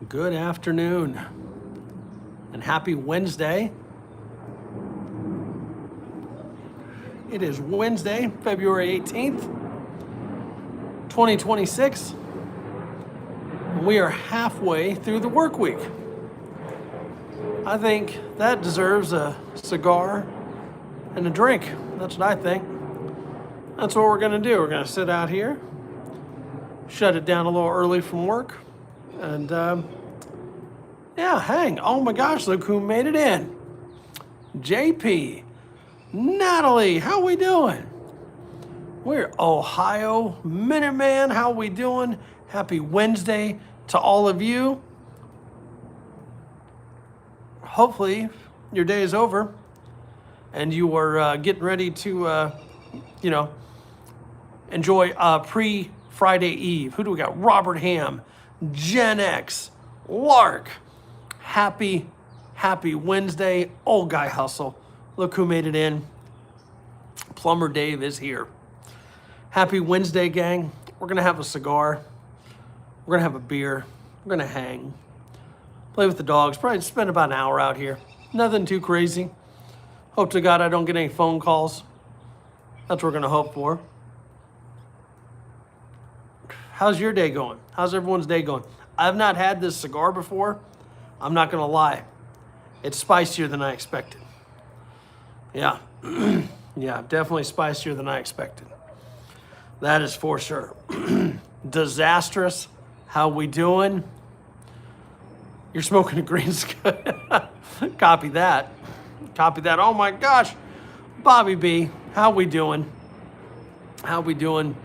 Good afternoon and happy Wednesday. It is Wednesday, February 18th, 2026. And we are halfway through the work week. I think that deserves a cigar and a drink. That's what I think. That's what we're going to do. We're going to sit out here, shut it down a little early from work, and yeah, hang. Oh my gosh, look who made it in. JP, Natalie, how we doing? We're Ohio Minuteman. How we doing? Happy Wednesday to all of you. Hopefully your day is over and you are getting ready to, enjoy pre-Friday Eve. Who do we got? Robert Ham, Gen X, Lark. Happy Wednesday. Old Guy Hustle. Look who made it in. Plumber Dave is here. Happy Wednesday, gang. We're going to have a cigar. We're going to have a beer. We're going to hang. Play with the dogs. Probably spend about an hour out here. Nothing too crazy. Hope to God I don't get any phone calls. That's what we're going to hope for. How's your day going? How's everyone's day going? I've not had this cigar before. I'm not going to lie. It's spicier than I expected. Yeah. Yeah, definitely spicier than I expected. That is for sure. Disastrous. How we doing? You're smoking a green sky. Copy that. Copy that. Oh my gosh. Bobby B, how we doing? How we doing?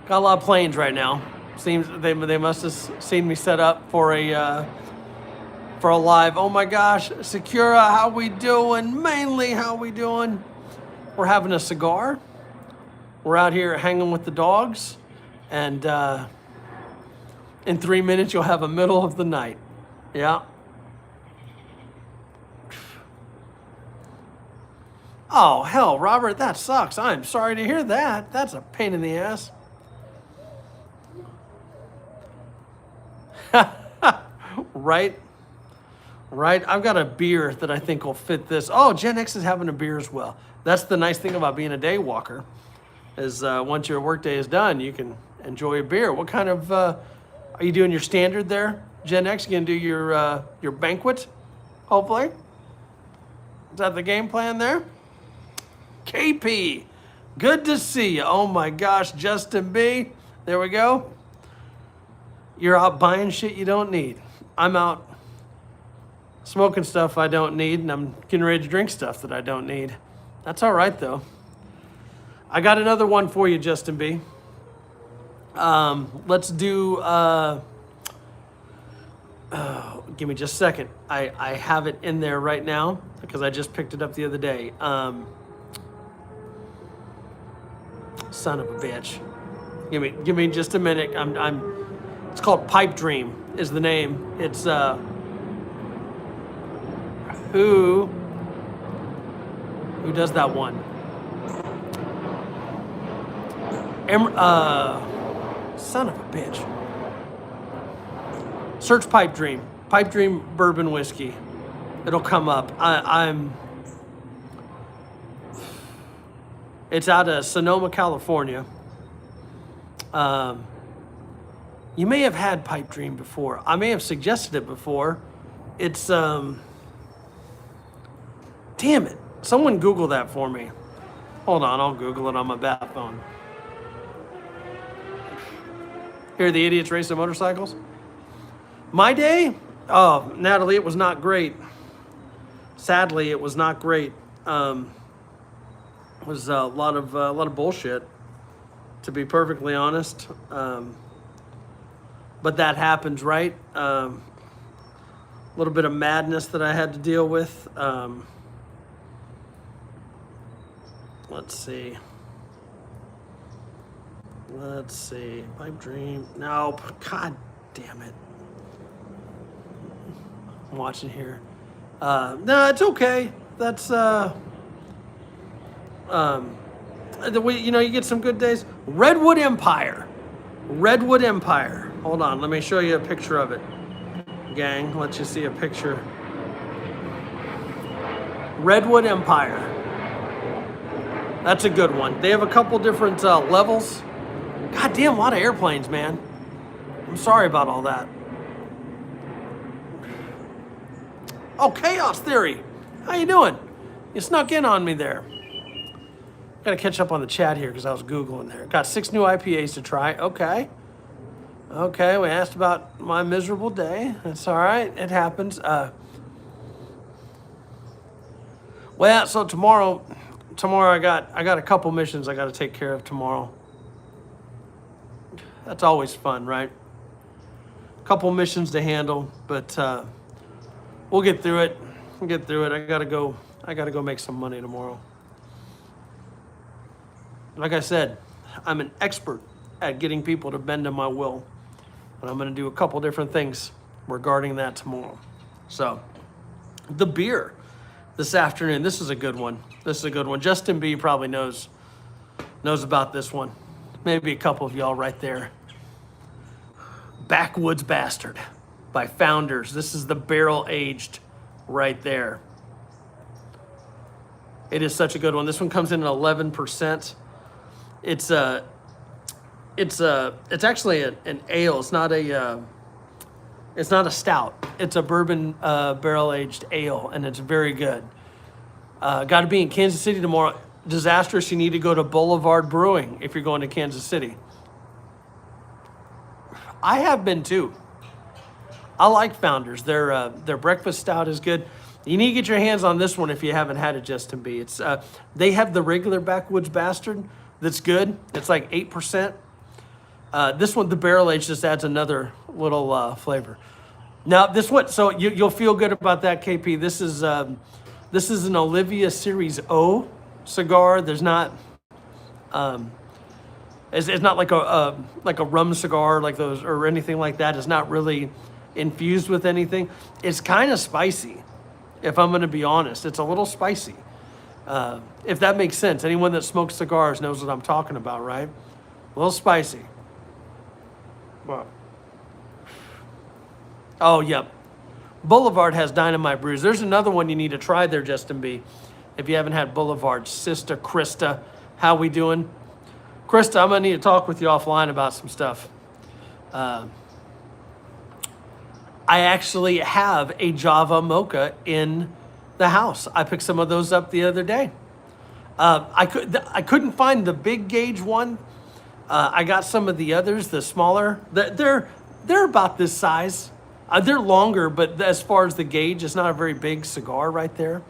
Got a lot of planes right now. Seems they must have seen me set up for a live. Oh my gosh, Secura, how we doing? Mainly, how we doing? We're having a cigar. We're out here hanging with the dogs, and in 3 minutes you'll have a middle of the night. Yeah. Oh hell, Robert, that sucks. I'm sorry to hear that. That's a pain in the ass. Right? Right? I've got a beer that I think will fit this. Oh, Gen X is having a beer as well. That's the nice thing about being a day walker, is once your workday is done, you can enjoy a beer. What kind of, are you doing your standard there, Gen X? You gonna do your banquet, hopefully? Is that the game plan there? KP, good to see you. Oh my gosh, Justin B, there we go. You're out buying shit you don't need. I'm out smoking stuff I don't need, and I'm getting ready to drink stuff that I don't need. That's all right, though. I got another one for you, Justin B. Let's do, give me just a second. I have it in there right now because I just picked it up the other day. Son of a bitch. Give me just a minute. It's called Pipe Dream is the name. It's, who does that one? Son of a bitch. Search Pipe Dream. Pipe Dream bourbon whiskey. It'll come up. It's out of Sonoma, California. You may have had Pipe Dream before. I may have suggested it before. It's, damn it. Someone Google that for me. Hold on, I'll Google it on my bat phone. Here are the idiots racing motorcycles. My day? Oh, Natalie, it was not great. Sadly, it was not great. It was a lot of bullshit, to be perfectly honest. But that happens, right? A little bit of madness that I had to deal with. Let's see. Pipe Dream. Nope. God damn it. I'm watching here. No, it's okay. That's you get some good days. Redwood Empire. Hold on, let me show you a picture of it. gang. Let you see a picture. Redwood Empire. That's a good one. They have a couple different levels. Goddamn, a lot of airplanes, man. I'm sorry about all that. Oh, Chaos Theory. How you doing? You snuck in on me there. Got to catch up on the chat here because I was Googling there. Got 6 new IPAs to try. Okay. Okay, we asked about my miserable day. That's all right. It happens. Well, so tomorrow I got a couple missions I got to take care of tomorrow. That's always fun, right? A couple missions to handle, but we'll get through it. We'll get through it. I gotta go make some money tomorrow. Like I said, I'm an expert at getting people to bend to my will. And I'm gonna do a couple different things regarding that tomorrow. So, the beer this afternoon. This is a good one. This is a good one. Justin B probably knows about this one. Maybe a couple of y'all right there. Backwoods Bastard by Founders. This is the barrel aged right there. It is such a good one. This one comes in at 11%. It's actually an ale. It's not a stout. It's a bourbon barrel aged ale, and it's very good. Got to be in Kansas City tomorrow. Disastrous. You need to go to Boulevard Brewing if you're going to Kansas City. I have been too. I like Founders. Their breakfast stout is good. You need to get your hands on this one if you haven't had it, Justin B. It's they have the regular Backwoods Bastard that's good. It's like 8%. This one, the barrel age, just adds another little flavor. Now this one, so you'll feel good about that, KP. This is an Olivia Series O cigar. There's not it's not like a rum cigar like those or anything like that. It's not really infused with anything. It's kind of spicy, if I'm going to be honest. It's a little spicy, if that makes sense. Anyone that smokes cigars knows what I'm talking about, right? A little spicy. Wow. Oh, yep. Boulevard has Dynamite Brews. There's another one you need to try there, Justin B. If you haven't had Boulevard. Sister Krista, how we doing? Krista, I'm going to need to talk with you offline about some stuff. I actually have a Java Mocha in the house. I picked some of those up the other day. I couldn't find the big gauge one. I got some of the others, the smaller. They're about this size. They're longer, but as far as the gauge, it's not a very big cigar right there.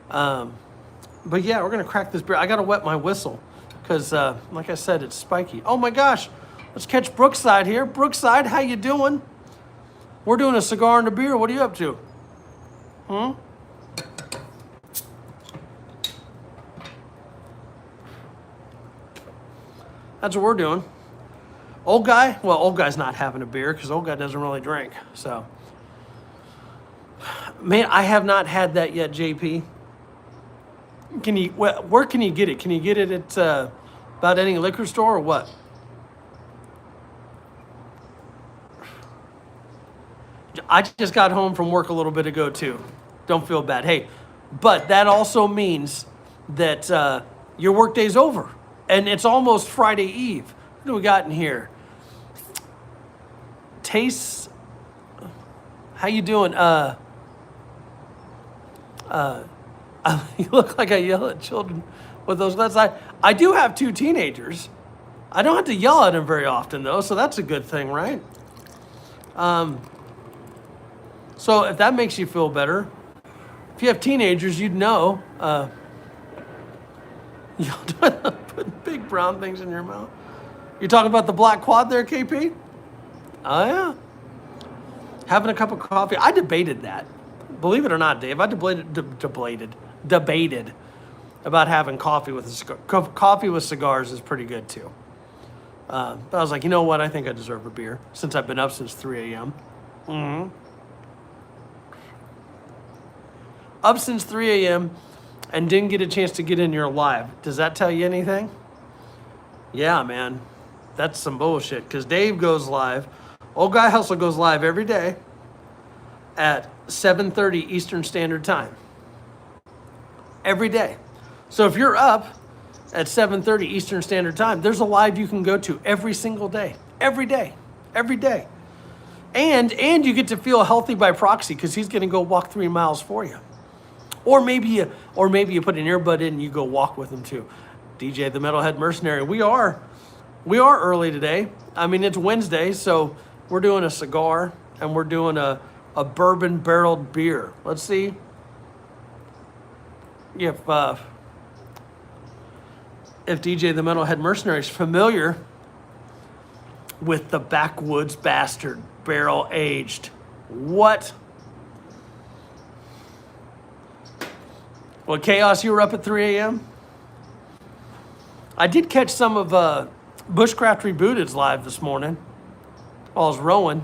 But yeah, we're gonna crack this beer. I gotta wet my whistle because, like I said, it's spiky. Oh my gosh, let's catch Brookside here. Brookside, how you doing? We're doing a cigar and a beer. What are you up to? That's what we're doing. Old guy? Well, old guy's not having a beer because old guy doesn't really drink. So, man, I have not had that yet, JP. Where can you get it? Can you get it at about any liquor store or what? I just got home from work a little bit ago too. Don't feel bad. Hey, but that also means that your workday's over and it's almost Friday Eve. What do we got in here? Tastes. How you doing? You look like I yell at children with those glasses. I do have 2 teenagers. I don't have to yell at them very often though, so that's a good thing, right? So if that makes you feel better, if you have teenagers, you'd know. You're putting big brown things in your mouth. You're talking about the black quad there, KP? Oh, yeah. Having a cup of coffee. I debated that. Believe it or not, Dave, I debated about having coffee with a cigar. Coffee with cigars is pretty good, too. But I was like, you know what? I think I deserve a beer since I've been up since 3 a.m. Mm-hmm. Up since 3 a.m. and didn't get a chance to get in your live. Does that tell you anything? Yeah, man. That's some bullshit because Dave goes live. Old Guy Hustle goes live every day. at 7:30 Eastern Standard Time. Every day. So if you're up at 7:30 Eastern Standard Time, there's a live you can go to every single day. Every day. Every day. And you get to feel healthy by proxy because he's going to go walk 3 miles for you. Or maybe you put an earbud in and you go walk with him too. DJ the Metalhead Mercenary. We are early today. I mean, it's Wednesday, so we're doing a cigar and we're doing a bourbon barreled beer. Let's see if DJ the Metalhead Mercenary is familiar with the Backwoods Bastard barrel aged. What? Well, Chaos, you were up at 3 a.m.? I did catch some of Bushcraft Rebooted's live this morning while I was rowing.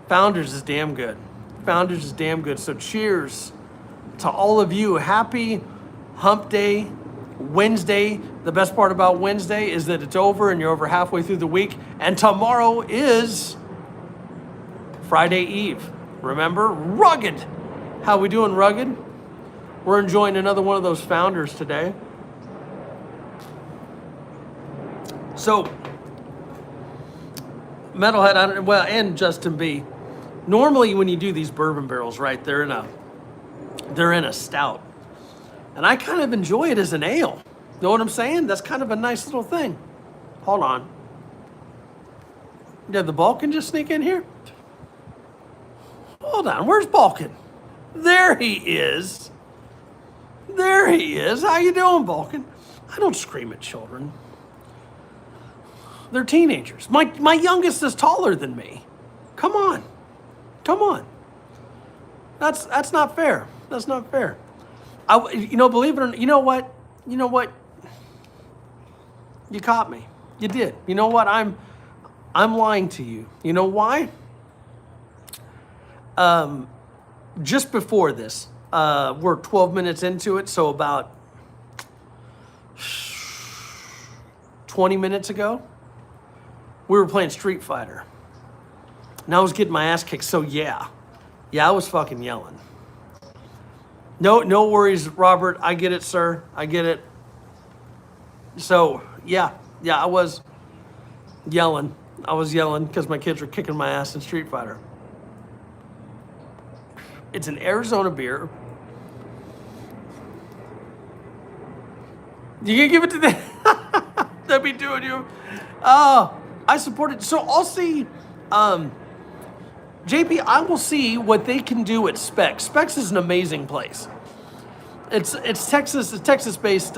Founders is damn good. Founders is damn good. So cheers to all of you. Happy Hump Day Wednesday. The best part about Wednesday is that it's over and you're over halfway through the week. And tomorrow is Friday Eve. Remember? Rugged. How we doing, Rugged? We're enjoying another one of those founders today. So, Metalhead, and Justin B. Normally, when you do these bourbon barrels, right, they're in a stout, and I kind of enjoy it as an ale. Know what I'm saying? That's kind of a nice little thing. Hold on. Did the Balkan just sneak in here? Hold on. Where's Balkan? There he is. There he is. How you doing, Balkan? I don't scream at children. They're teenagers. My youngest is taller than me. Come on. Come on. That's not fair. That's not fair. Believe it or not, you know what? You caught me. You did. You know what? I'm lying to you. You know why? Just before this, we're 12 minutes into it, so about 20 minutes ago, we were playing Street Fighter. And I was getting my ass kicked, so yeah, I was fucking yelling. No worries, Robert. I get it, sir. I get it. So, yeah, I was yelling. I was yelling because my kids were kicking my ass in Street Fighter. It's an Arizona beer. You gonna give it to them? That'd be doing you. I support it. So I'll see. JP, I will see what they can do at Specs. Specs is an amazing place. It's Texas-based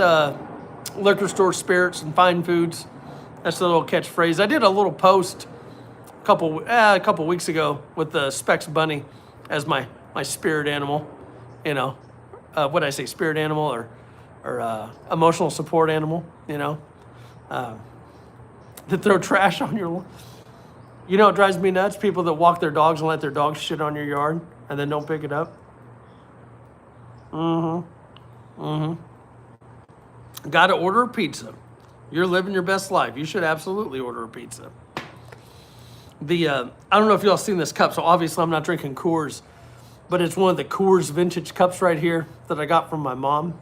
liquor store, spirits and fine foods. That's the little catchphrase. I did a little post a couple weeks ago with the Specs Bunny as my spirit animal. You know, what I say, spirit animal or emotional support animal. You know, to throw trash on your. You know, it drives me nuts. People that walk their dogs and let their dogs shit on your yard and then don't pick it up. Got to order a pizza. You're living your best life. You should absolutely order a pizza. I don't know if y'all seen this cup, so obviously I'm not drinking Coors, but it's one of the Coors vintage cups right here that I got from my mom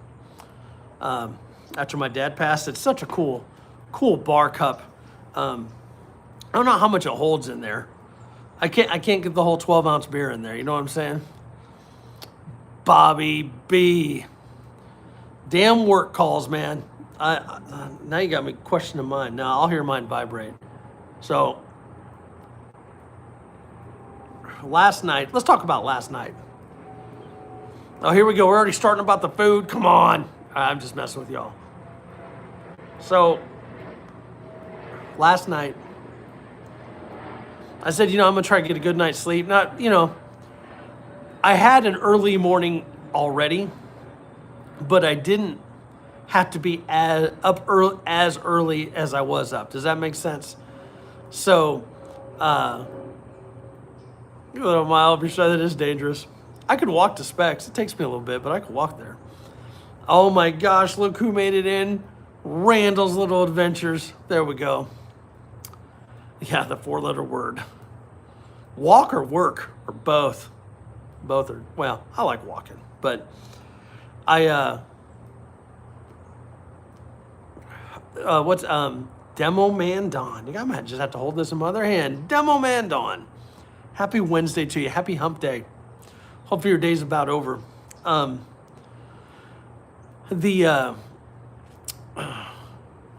after my dad passed. It's such a cool bar cup. I don't know how much it holds in there. I can't get the whole 12-ounce beer in there. You know what I'm saying? Bobby B. Damn work calls, man. Now you got me questioning mine. Now I'll hear mine vibrate. So last night, let's talk about last night. Oh, here we go. We're already starting about the food. Come on. I'm just messing with y'all. So last night, I said, I'm going to try to get a good night's sleep. I had an early morning already, but I didn't have to be as early as I was up. Does that make sense? So, a little mile beside that is dangerous. I could walk to Specs. It takes me a little bit, but I could walk there. Oh my gosh, look who made it in. Randall's Little Adventures. There we go. Yeah, the 4-letter word. Walk or work, or both. Both are, well, I like walking, but I, what's, Demo Man Dawn. I might just have to hold this in my other hand. Demo Man Dawn. Happy Wednesday to you. Happy hump day. Hopefully your day's about over. No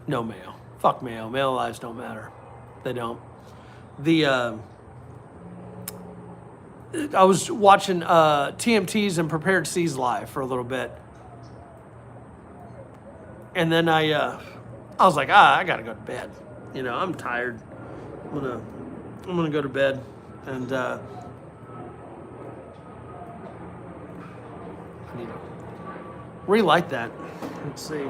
mayo. Fuck mayo. Mayo lives don't matter. They don't. I was watching TMT's and Prepared C's live for a little bit. And then I was like, I gotta go to bed. You know, I'm tired. I'm gonna go to bed. And I need to relight that. Let's see.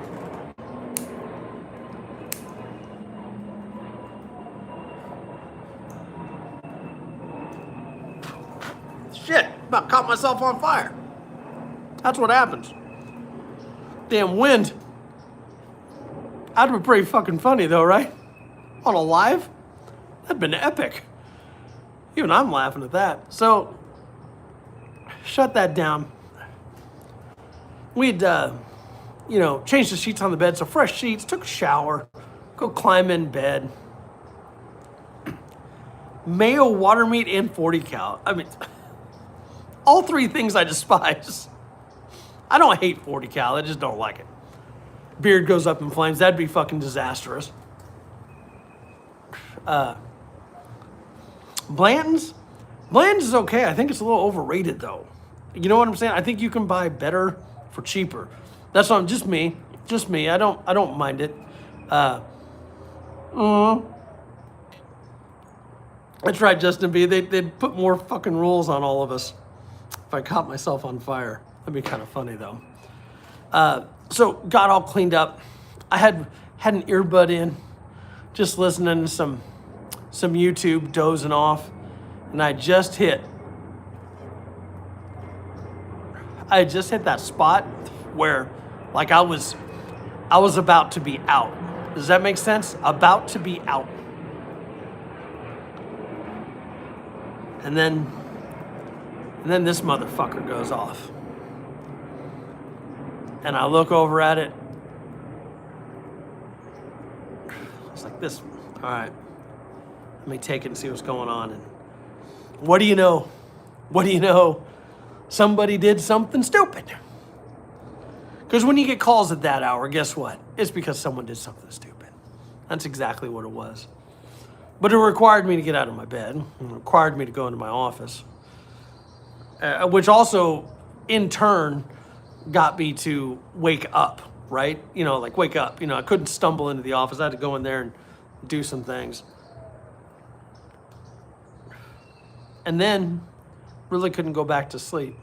Shit, about caught myself on fire. That's what happens. Damn wind. That'd be pretty fucking funny though, right? On a live? That'd been epic. Even I'm laughing at that. So, shut that down. We'd, changed the sheets on the bed, so fresh sheets, took a shower, go climb in bed. Mayo, water meat, and 40 cal. I mean, all three things I despise. I don't hate 40 cal, I just don't like it. Beard goes up in flames. That'd be fucking disastrous. Blanton's is okay. I think it's a little overrated though. You know what I'm saying? I think you can buy better for cheaper. That's what just me. I don't mind it. That's right, Justin B. They'd put more fucking rules on all of us if I caught myself on fire. That'd be kind of funny though. So got all cleaned up. I had an earbud in, just listening to some YouTube, dozing off, and I just hit that spot where, like, I was about to be out. Does that make sense? About to be out. And then this motherfucker goes off. And I look over at it. It's like this. All right. Let me take it and see what's going on. And what do you know? Somebody did something stupid. Because when you get calls at that hour, guess what? It's because someone did something stupid. That's exactly what it was. But it required me to get out of my bed. It required me to go into my office. Which also, in turn, got me to wake up, right? Wake up. I couldn't stumble into the office. I had to go in there and do some things. And then really couldn't go back to sleep.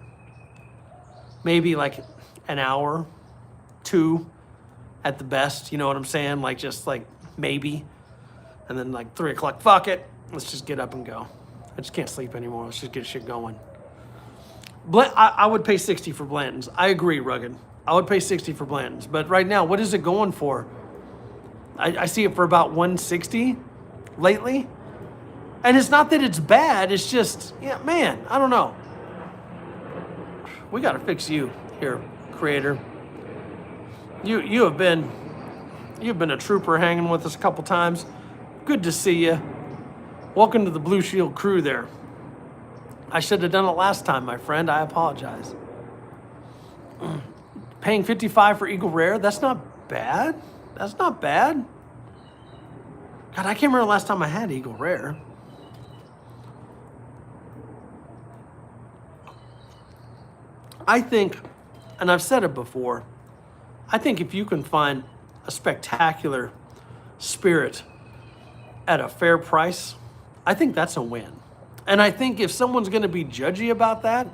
Maybe like an hour, 2 at the best, you know what I'm saying? Maybe. And then 3 o'clock, fuck it. Let's just get up and go. I just can't sleep anymore. Let's just get shit going. I would pay 60 for Blanton's. I agree, Rugged. I would pay 60 for Blanton's. But right now, what is it going for? I see it for about 160 lately. And it's not that it's bad. It's just, man, I don't know. We got to fix you here, creator. You've been a trooper hanging with us a couple times. Good to see you. Welcome to the Blue Shield crew there. I should have done it last time, my friend. I apologize. Paying $55 for Eagle Rare, that's not bad. That's not bad. God, I can't remember the last time I had Eagle Rare. I think, and I've said it before, I think if you can find a spectacular spirit at a fair price, I think that's a win. And I think if someone's going to be judgy about that,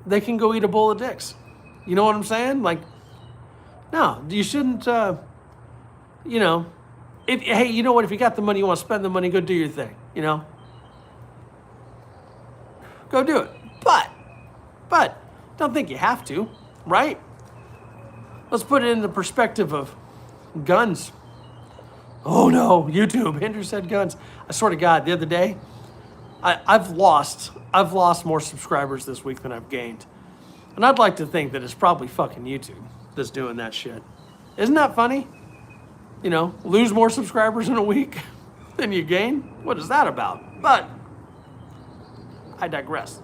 they can go eat a bowl of dicks. You know what I'm saying? No, you shouldn't, hey, you know what? If you got the money, you want to spend the money, go do your thing, Go do it. But don't think you have to, right? Let's put it in the perspective of guns. Oh no, YouTube, Andrew said guns. I swear to God, the other day, I've lost I've lost more subscribers this week than I've gained. And I'd like to think that it's probably fucking YouTube that's doing that shit. Isn't that funny? You know, lose more subscribers in a week than you gain? What is that about? But I digress.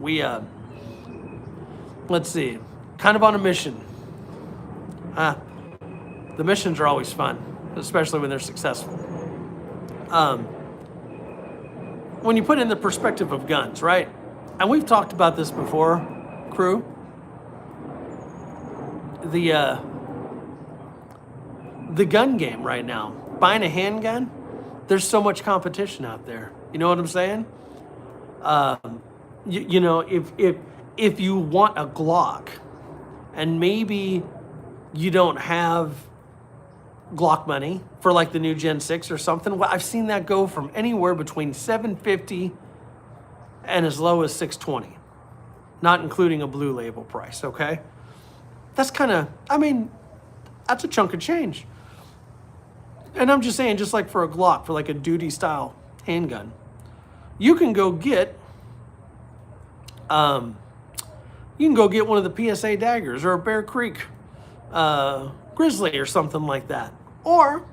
We, let's see, kind of on a mission. The missions are always fun, especially when they're successful. When you put in the perspective of guns, right? And we've talked about this before, crew. The gun game right now, buying a handgun, there's so much competition out there. You know what I'm saying? You know, if you want a Glock, and maybe you don't have Glock money for like the new Gen 6 or something, well, I've seen that go from anywhere between $750 and as low as $620, not including a blue label price, okay? That's kind of, I mean, that's a chunk of change. And I'm just saying, just like for a Glock, for like a duty style handgun, you can go get one of the PSA daggers or a Bear Creek Grizzly or something like that. Or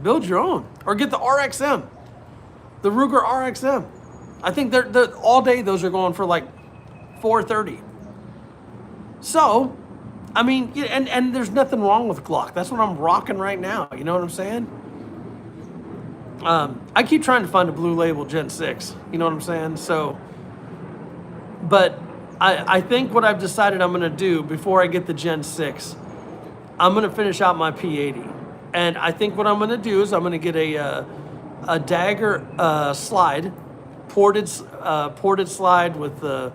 build your own. Or get the RXM, the Ruger RXM. I think they're all day those are going for like $430. So, I mean, and there's nothing wrong with Glock. That's what I'm rocking right now. You know what I'm saying? I keep trying to find a blue label Gen 6. You know what I'm saying? So, but I think what I've decided I'm going to do before I get the Gen 6, I'm going to finish out my P80. And I think what I'm going to do is I'm going to get a dagger slide, ported slide with the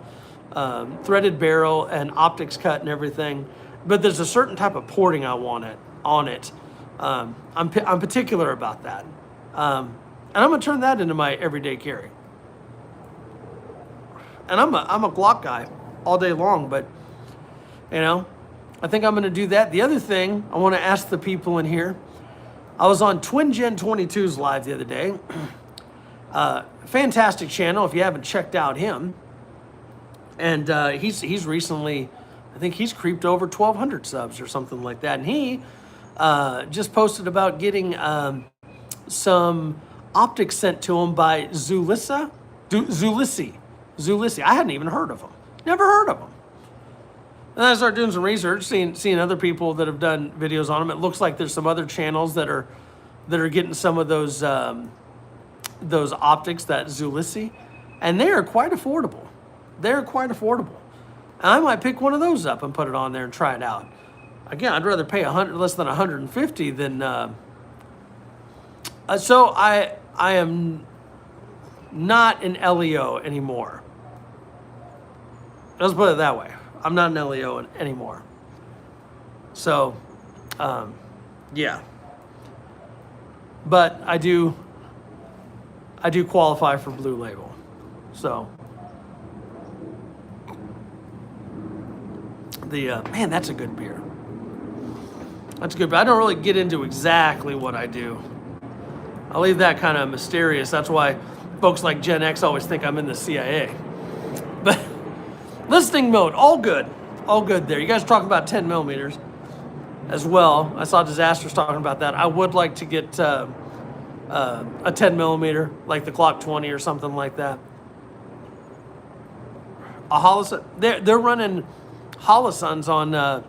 threaded barrel and optics cut and everything. But there's a certain type of porting I want on it. I'm particular about that. And I'm going to turn that into my everyday carry. And I'm a Glock guy all day long, but, you know, I think I'm going to do that. The other thing I want to ask the people in here, I was on Twin Gen 22's live the other day. Fantastic channel if you haven't checked out him. And he's recently, I think he's creeped over 1,200 subs or something like that. And he just posted about getting some optics sent to him by Zulisi. I hadn't even heard of him. Never heard of him. And I started doing some research, seeing other people that have done videos on him. It looks like there's some other channels that are getting some of those optics, that Zulisi, and they are quite affordable. They're quite affordable. And I might pick one of those up and put it on there and try it out. Again, I'd rather pay less than $150 than. So I am not an LEO anymore. Let's put it that way. I'm not an LEO anymore. So, yeah. But I do qualify for blue label. So, man, that's a good beer. That's good. But I don't really get into exactly what I do. I'll leave that kind of mysterious. That's why folks like Gen X always think I'm in the CIA. But listening mode, all good there. You guys talking about 10 millimeters as well. I saw Disasters talking about that. I would like to get a 10 millimeter, like the Glock 20 or something like that. A Holosun, they're running Holosuns on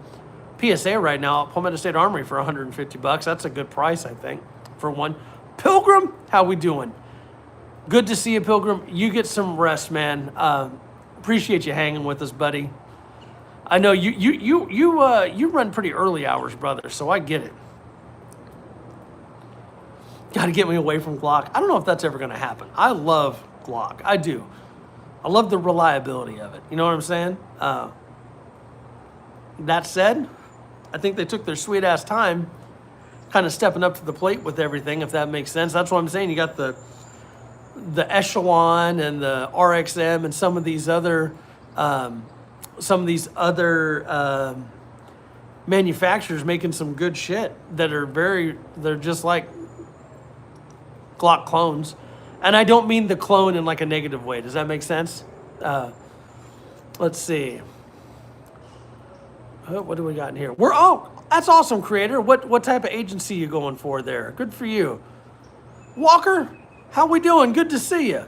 PSA right now at Palmetto State Armory for $150. That's a good price, I think, for one. Pilgrim, how we doing? Good to see you, Pilgrim. You get some rest, man. Appreciate you hanging with us, buddy. I know you run pretty early hours, brother, so I get it. Got to get me away from Glock. I don't know if that's ever going to happen. I love Glock. I do. I love the reliability of it. You know what I'm saying? That said, I think they took their sweet-ass time kind of stepping up to the plate with everything, if that makes sense. That's what I'm saying. You got the Echelon and the RXM and some of these other manufacturers making some good shit that are they're just like Glock clones. And I don't mean the clone in like a negative way. Does that make sense? Let's see. What do we got in here? That's awesome, creator. What type of agency you going for there? Good for you. Walker, how we doing? Good to see you.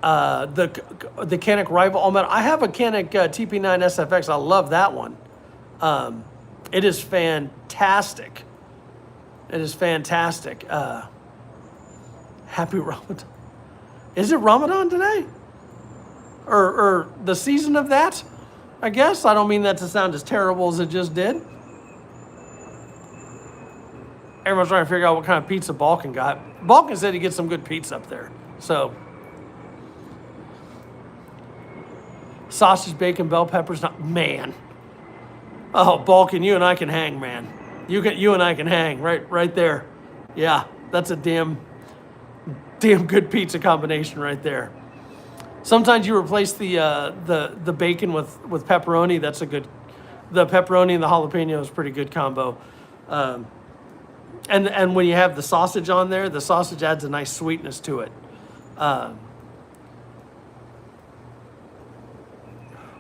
The Canik Rival All Metal. I have a Canik TP9 SFX. I love that one. It is fantastic. It is fantastic. Happy Ramadan. Is it Ramadan today? Or the season of that? I guess. I don't mean that to sound as terrible as it just did. Everyone's trying to figure out what kind of pizza Balkan got. Balkan said he gets some good pizza up there. So, sausage, bacon, bell peppers. Man. Oh, Balkan, you and I can hang, man. You and I can hang right there. Yeah, that's a damn good pizza combination right there. Sometimes you replace the bacon with pepperoni. That's a good. The pepperoni and the jalapeno is a pretty good combo. And when you have the sausage on there, the sausage adds a nice sweetness to it.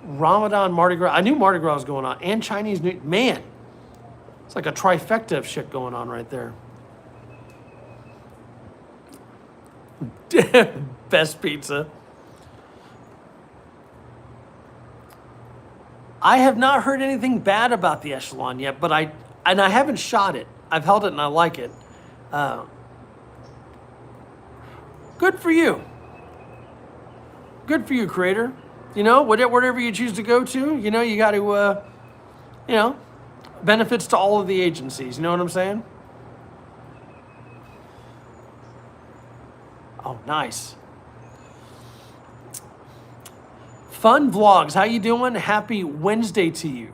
Ramadan, Mardi Gras. I knew Mardi Gras was going on, and Chinese New. Man, it's like a trifecta of shit going on right there. Best pizza. I have not heard anything bad about the Echelon yet, but I haven't shot it. I've held it and I like it. Good for you. Good for you, creator. You know, whatever you choose to go to, you know, you got to, benefits to all of the agencies. You know what I'm saying? Oh, nice. Fun Vlogs, how you doing? Happy Wednesday to you.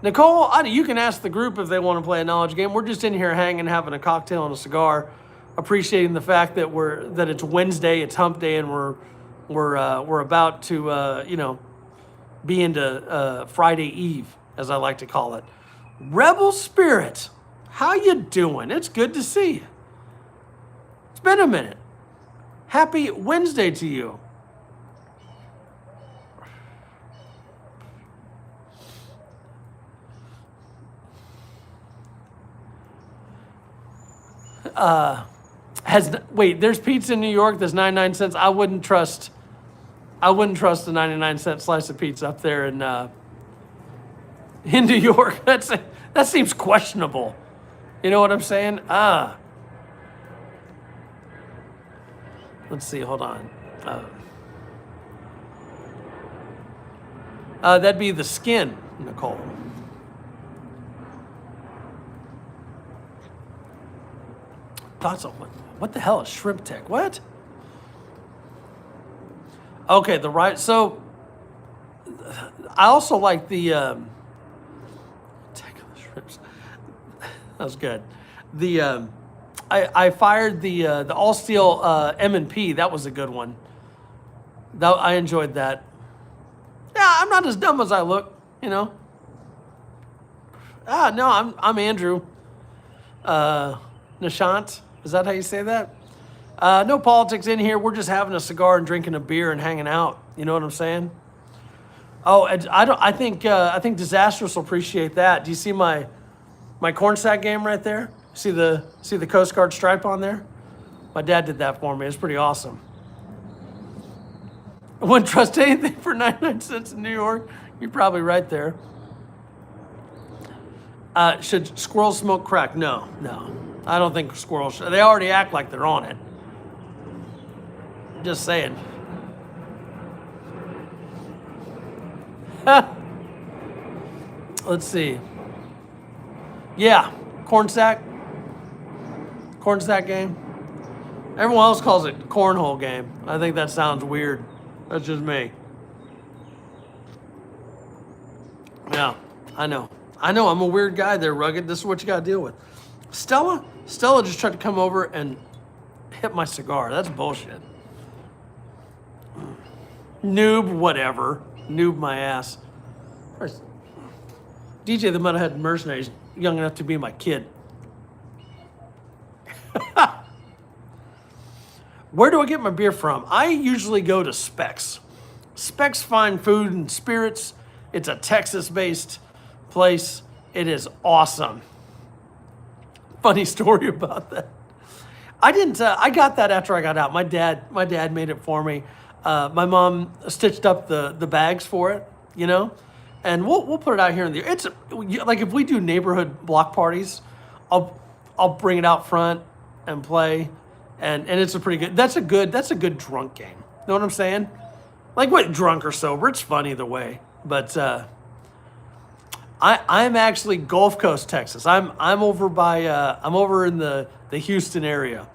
Nicole, you can ask the group if they want to play a knowledge game. We're just in here hanging, having a cocktail and a cigar, appreciating the fact that it's Wednesday, it's Hump Day, and we're about to be into Friday Eve, as I like to call it. Rebel Spirit, how you doing? It's good to see you. It's been a minute. Happy Wednesday to you. There's pizza in New York that's 99 cents. I wouldn't trust the 99-cent slice of pizza up there in New York. That seems questionable. You know what I'm saying? Let's see, hold on. That'd be the skin, Nicole. Thoughts on what the hell is shrimp tech? What? Okay, so I also like the tech of the shrimps. That was good. I fired the all steel M&P. That was a good one. I enjoyed that. Yeah, I'm not as dumb as I look, you know. No, I'm Andrew. Nishant. Is that how you say that? No politics in here. We're just having a cigar and drinking a beer and hanging out. You know what I'm saying? Oh, I think Disastrous will appreciate that. Do you see my corn sack game right there? See the Coast Guard stripe on there? My dad did that for me. It's pretty awesome. I wouldn't trust anything for 99 cents in New York. You're probably right there. Should squirrels smoke crack? No. I don't think squirrels should. They already act like they're on it. Just saying. Let's see. Yeah, corn sack game. Everyone else calls it cornhole game. I think that sounds weird. That's just me. Yeah, I know. I'm a weird guy there, Rugged. This is what you got to deal with. Stella just tried to come over and hit my cigar. That's bullshit. Noob, whatever. Noob my ass. DJ the Mudhead Mercenaries, young enough to be my kid. Where do I get my beer from? I usually go to Specs. Specs Fine Food and Spirits. It's a Texas-based place. It is awesome. Funny story about that. I didn't. I got that after I got out. My dad made it for me. My mom stitched up the bags for it, and we'll put it out here in the. It's like if we do neighborhood block parties, I'll bring it out front and play, and it's a pretty good. That's a good drunk game. Know what I'm saying? Like what, drunk or sober, it's fun either way. But I'm actually Gulf Coast, Texas. I'm over by I'm over in the Houston area.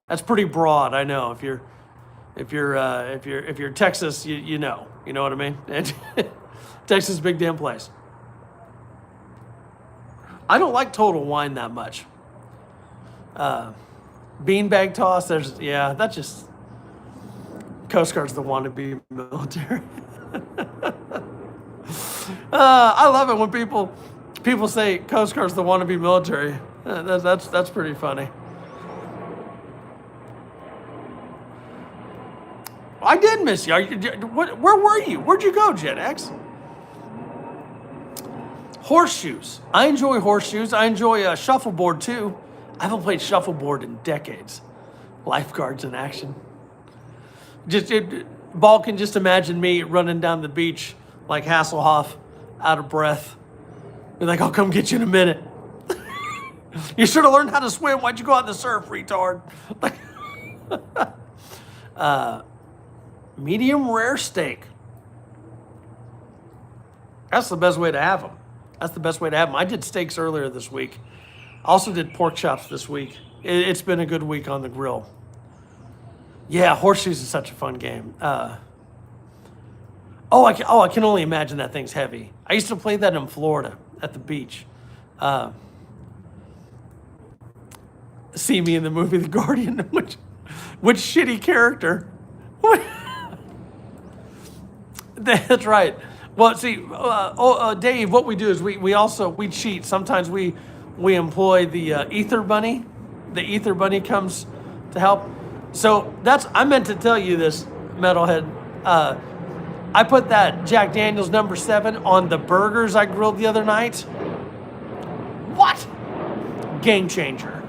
That's pretty broad, I know. If you're Texas, you know what I mean. Texas is a big damn place. I don't like Total Wine that much. Beanbag toss. That's just Coast Guard's the wannabe military. I love it when people say Coast Guard's the wannabe military. That's pretty funny. I did miss you. Where were you? Where'd you go, Gen X? Horseshoes. I enjoy horseshoes. I enjoy shuffleboard too. I haven't played shuffleboard in decades. Lifeguards in action. Balkan, just imagine me running down the beach like Hasselhoff, out of breath. Be like, I'll come get you in a minute. You should have learned how to swim. Why'd you go out in the surf, retard? Medium rare steak. That's the best way to have them. I did steaks earlier this week. I also did pork chops this week. It's been a good week on the grill. Yeah, horseshoes is such a fun game. I can only imagine that thing's heavy. I used to play that in Florida at the beach. See me in the movie The Guardian. Which shitty character? That's right. Well, see, Dave, what we do is we cheat. Sometimes we employ the ether bunny. The ether bunny comes to help. So I meant to tell you this, metalhead. I put that Jack Daniel's number 7 on the burgers I grilled the other night. What? Game changer.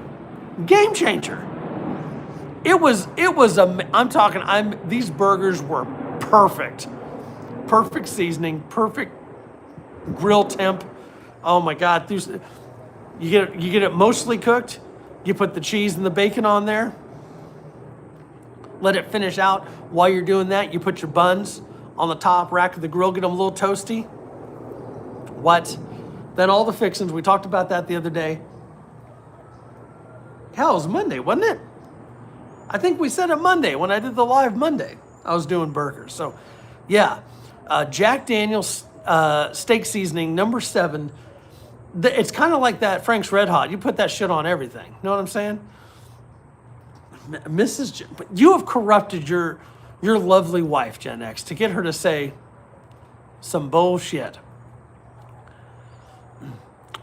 Game changer. These burgers were perfect. Perfect seasoning, perfect grill temp. Oh my God. You get it mostly cooked. You put the cheese and the bacon on there. Let it finish out. While you're doing that, you put your buns on the top rack of the grill, get them a little toasty. What? Then all the fixings. We talked about that the other day. Hell, it was Monday, wasn't it? I think we said it Monday when I did the live Monday. I was doing burgers. So, yeah. Jack Daniel's steak seasoning, number 7. It's kind of like that Frank's Red Hot. You put that shit on everything. Know what I'm saying? You have corrupted your lovely wife, Gen X, to get her to say some bullshit.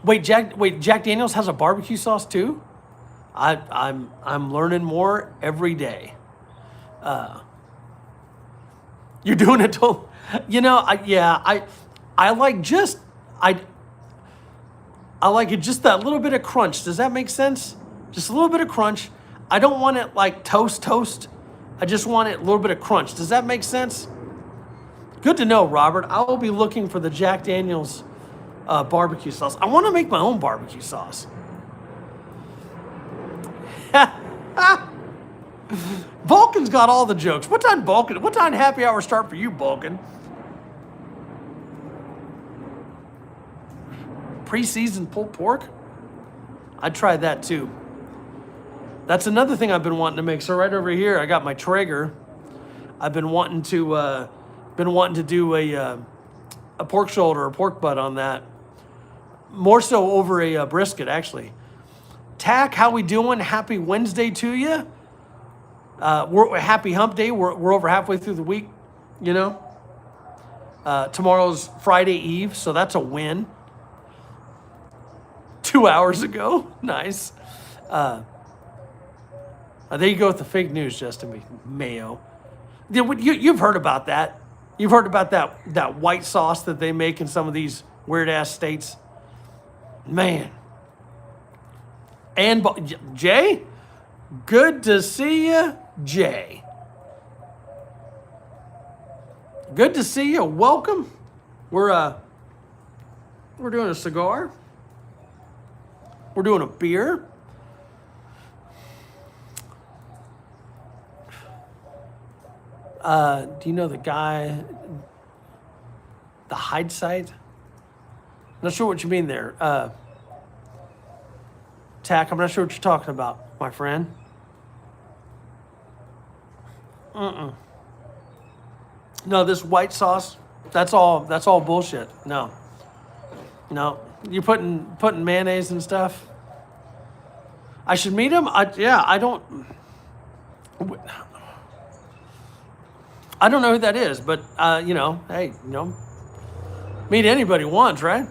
Wait, Jack Daniel's has a barbecue sauce too? I'm learning more every day. You're doing it to, I like it just that little bit of crunch. Does that make sense? Just a little bit of crunch. I don't want it like toast. I just want it a little bit of crunch. Does that make sense? Good to know, Robert. I will be looking for the Jack Daniel's barbecue sauce. I want to make my own barbecue sauce. Vulcan's got all the jokes. What time happy hour start for you, Vulcan? Pre-seasoned pulled pork? I'd try that too. That's another thing I've been wanting to make. So right over here, I got my Traeger. I've been wanting to do a pork shoulder or pork butt on that. More so over a brisket, actually. Tack, how we doing? Happy Wednesday to you. We're happy hump day. We're over halfway through the week, Tomorrow's Friday Eve, so that's a win. 2 hours ago. Nice. There you go with the fake news, Justin Mayo. You've heard about that. You've heard about that white sauce that they make in some of these weird-ass states. Man. And Jay, good to see you, Jay. Good to see you. Welcome. We're doing a cigar. We're doing a beer. Do you know the guy, the hide site? Not sure what you mean there. Tack, I'm not sure what you're talking about, my friend. No, this white sauce, that's all bullshit. No. You putting mayonnaise and stuff. I should meet him. I don't know who that is, but hey, meet anybody once, right?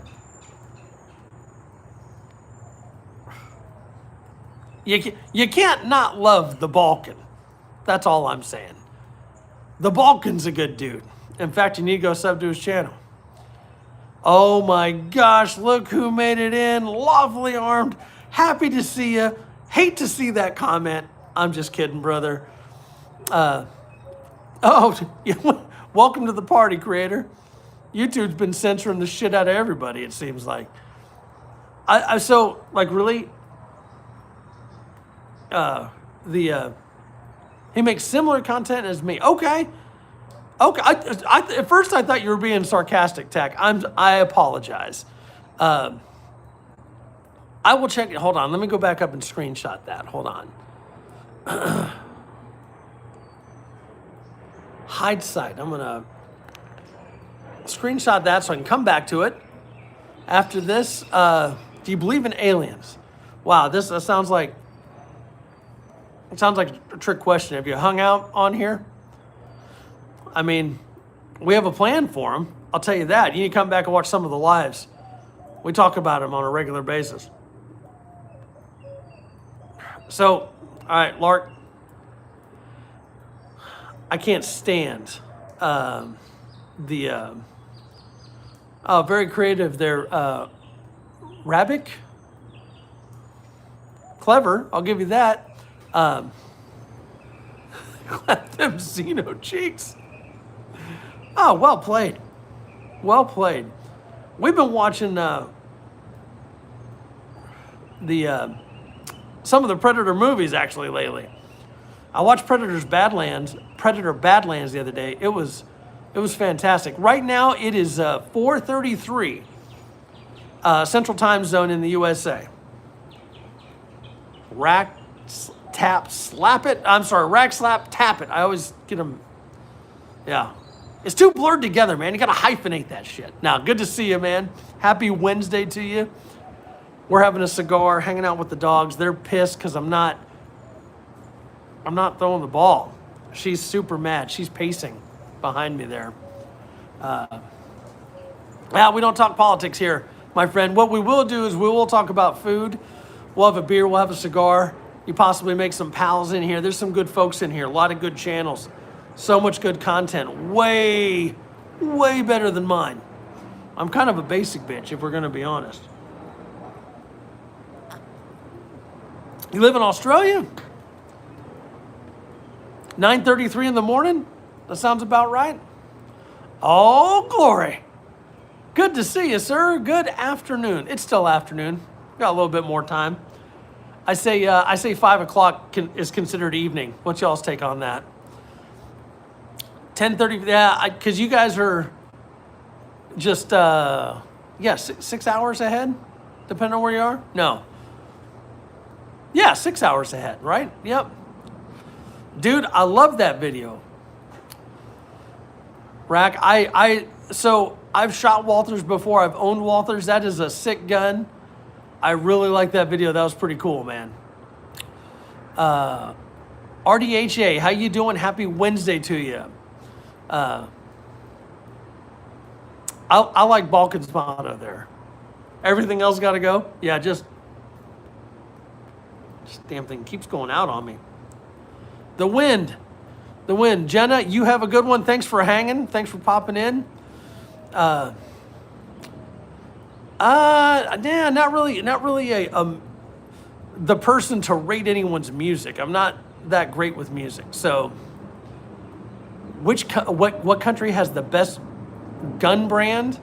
You can't not love the Balkan. That's all I'm saying. The Balkan's a good dude. In fact, you need to go sub to his channel. Oh my gosh, look who made it in. Lawfully armed. Happy to see you. Hate to see that comment. I'm just kidding, brother. Welcome to the party, creator. YouTube's been censoring the shit out of everybody, it seems like. Really? He makes similar content as me. Okay. At first I thought you were being sarcastic, Tack. I apologize. I will check it. Hold on. Let me go back up and screenshot that. Hold on. Hide site. I'm gonna screenshot that so I can come back to it. After this, do you believe in aliens? Wow, this sounds like a trick question. Have you hung out on here? I mean, we have a plan for them. I'll tell you that. You need to come back and watch some of the lives. We talk about them on a regular basis. So, all right, Lark. I can't stand very creative there. Rabbik. Clever, I'll give you that. Them Xeno cheeks. Oh, well played. Well played. We've been watching some of the Predator movies actually lately. I watched Predator Badlands the other day. It was fantastic. Right now it is 4:33 Central Time Zone in the USA. Rack slap it. Rack slap tap it. I always get them. Yeah. It's too blurred together, man. You got to hyphenate that shit. Now, good to see you, man. Happy Wednesday to you. We're having a cigar, hanging out with the dogs. They're pissed because I'm not throwing the ball. She's super mad. She's pacing behind me there. We don't talk politics here, my friend. What we will do is we will talk about food. We'll have a beer. We'll have a cigar. You possibly make some pals in here. There's some good folks in here. A lot of good channels. So much good content. Way, way better than mine. I'm kind of a basic bitch, if we're going to be honest. You live in Australia? 9:33 in the morning? That sounds about right. Oh, glory. Good to see you, sir. Good afternoon. It's still afternoon. Got a little bit more time. I say 5 o'clock is considered evening. What's y'all's take on that? 10:30. Yeah, because you guys are just 6 hours ahead, depending on where you are. No. Yeah, 6 hours ahead, right? Yep. Dude, I love that video. Rack, so I've shot Walthers before. I've owned Walthers. That is a sick gun. I really like that video. That was pretty cool, man. RDHA, how you doing? Happy Wednesday to you. I like Balkan's motto there. Everything else got to go? Yeah, just damn thing keeps going out on me. The wind. The wind. Jenna, you have a good one. Thanks for hanging. Thanks for popping in. Yeah, not really the person to rate anyone's music. I'm not that great with music. So, what country has the best gun brand?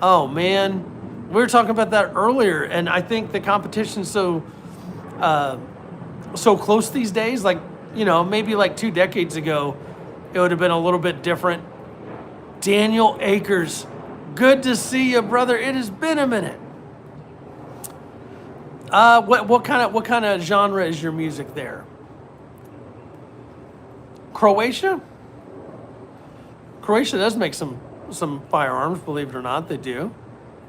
Oh man, we were talking about that earlier, and I think the competition's so close these days. Like, maybe like 2 decades ago, it would have been a little bit different. Daniel Akers, good to see you, brother. It has been a minute. What kind of genre is your music there? Croatia? Croatia does make some firearms, believe it or not. They do.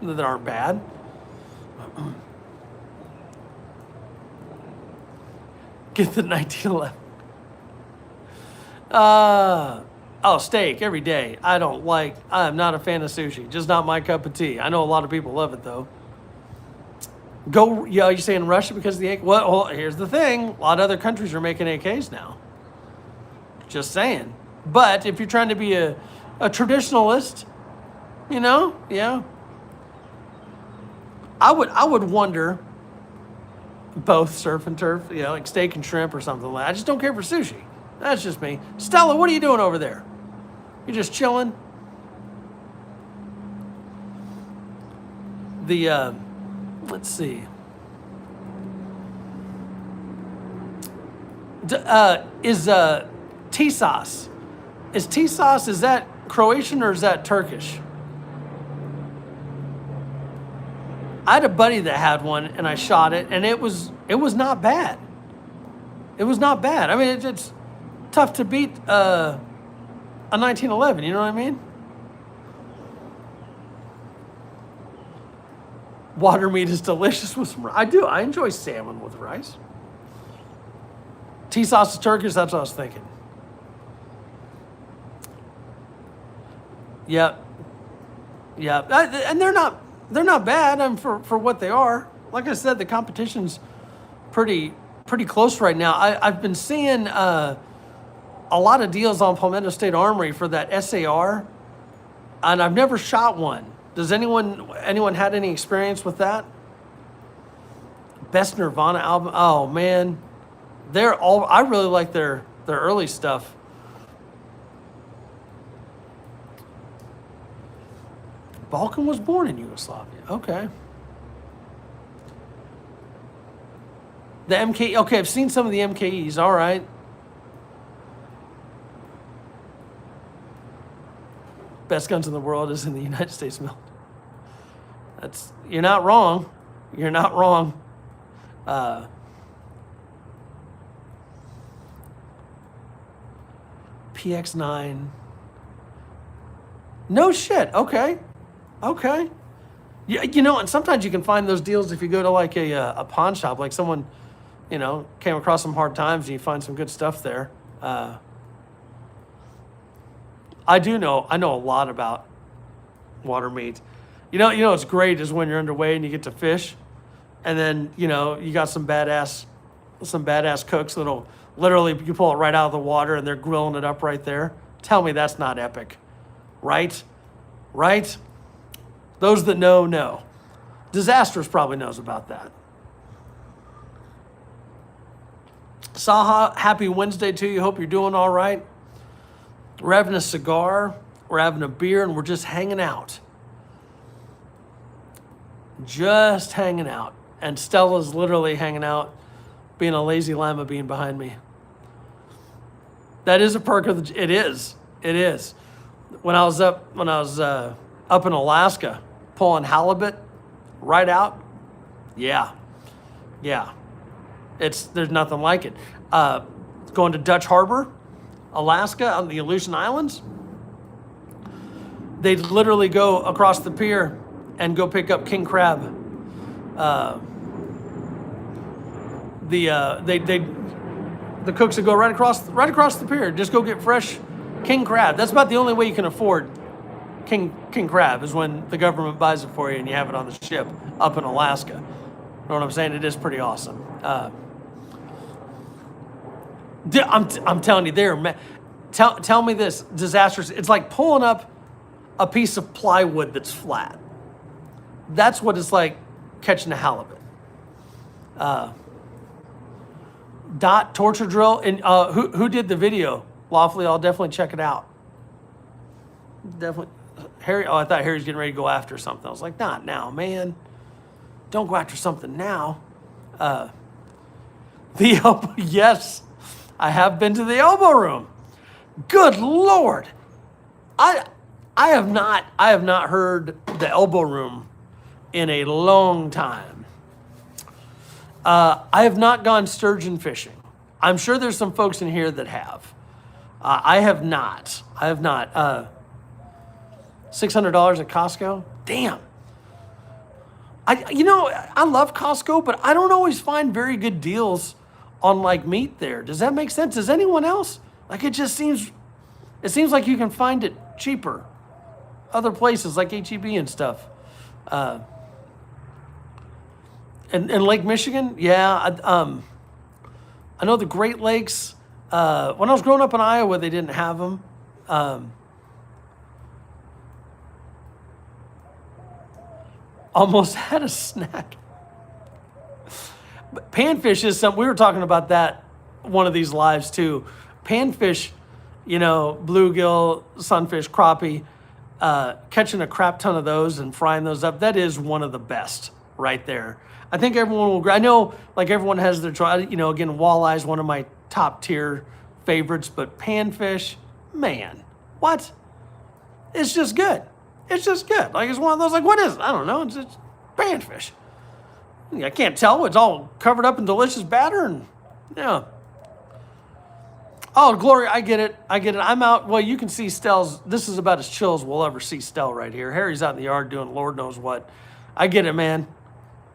That aren't bad. Get the 1911. Steak every day. I'm not a fan of sushi. Just not my cup of tea. I know a lot of people love it though. You're saying Russia because of the AK? Well, here's the thing. A lot of other countries are making AKs now. Just saying. But if you're trying to be a traditionalist, yeah. I would wonder both surf and turf, like steak and shrimp or something like that. I just don't care for sushi. That's just me. Stella, what are you doing over there? You're just chilling? Let's see. Is T-sauce? Is T-sauce, is that Croatian or is that Turkish? I had a buddy that had one and I shot it and it was not bad. It was not bad. I mean, it's tough to beat a 1911, you know what I mean? Water meat is delicious with some rice. I do. I enjoy salmon with rice. T-sauce is Turkish. That's what I was thinking. Yep. And they're not bad. For what they are. Like I said, the competition's pretty close right now. I've been seeing a lot of deals on Palmetto State Armory for that ACR, and I've never shot one. Does anyone had any experience with that? Best Nirvana album? Oh man, I really like their early stuff. Balkan was born in Yugoslavia. Okay. The MK. Okay, I've seen some of the MKEs. All right. Best guns in the world is in the United States military. You're not wrong. You're not wrong. PX9. No shit. Okay. Yeah, and sometimes you can find those deals if you go to like a pawn shop, like someone, came across some hard times and you find some good stuff there. I know a lot about water meat. What's great is when you're underway and you get to fish, and then you got some badass cooks that'll literally, you pull it right out of the water and they're grilling it up right there. Tell me that's not epic, right? Those that know. Disastrous probably knows about that. Saha, happy Wednesday to you. Hope you're doing all right. We're having a cigar, we're having a beer, and we're just hanging out. Just hanging out. And Stella's literally hanging out, being a lazy lima bean behind me. That is a perk of it is. When I was up in Alaska, pulling halibut right out, yeah. There's nothing like it. Going to Dutch Harbor, Alaska, on the Aleutian Islands, they literally go across the pier and go pick up king crab. The cooks would go right across the pier, just go get fresh king crab. That's about the only way you can afford king crab, is when the government buys it for you and you have it on the ship up in Alaska. You know what I'm saying? It is pretty awesome. I'm telling you, tell me this, disastrous. It's like pulling up a piece of plywood that's flat. That's what it's like catching a halibut. Dot torture drill. And who did the video? Lawfully, I'll definitely check it out. Definitely. Harry, I thought Harry's getting ready to go after something. I was like, not now, man. Don't go after something now. The elbow, yes, I have been to the elbow room. Good Lord. I have not heard the elbow room in a long time. I have not gone sturgeon fishing. I'm sure there's some folks in here that have. I have not. $600 at Costco? Damn. I love Costco, but I don't always find very good deals on like meat there. Does that make sense? Does anyone else? Like it seems like you can find it cheaper. Other places like HEB and stuff. And Lake Michigan, yeah. I know the Great Lakes. When I was growing up in Iowa, they didn't have them. Almost had a snack. But panfish is something, we were talking about that one of these lives too. Panfish, bluegill, sunfish, crappie, catching a crap ton of those and frying those up, that is one of the best right there. I think everyone will agree. I know like everyone has their try, again, walleye is one of my top tier favorites, but panfish, man, what? It's just good. It's just good. Like it's one of those, like, what is it? I don't know. It's panfish. I can't tell. It's all covered up in delicious batter and, yeah. Oh, Glory, I get it. I'm out. Well, you can see Stell's. This is about as chill as we'll ever see Stell right here. Harry's out in the yard doing Lord knows what. I get it, man.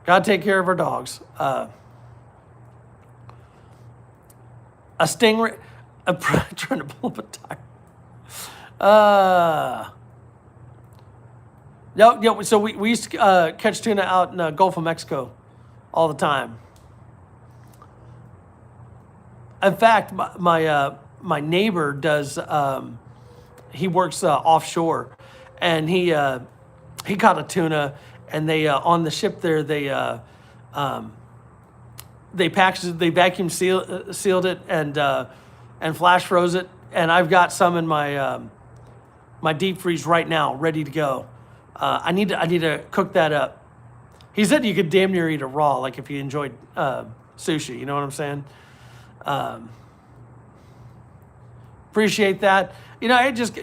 Gotta take care of our dogs. A stingray. I'm trying to pull up a tire. Yeah, so we used to catch tuna out in the Gulf of Mexico all the time. In fact, my neighbor does. He works offshore, and he caught a tuna, and they on the ship there they packaged it, they vacuum sealed it, and flash froze it, and I've got some in my my deep freeze right now, ready to go. I need to cook that up. He said you could damn near eat it raw, like if you enjoyed sushi. You know what I'm saying? Appreciate that. It just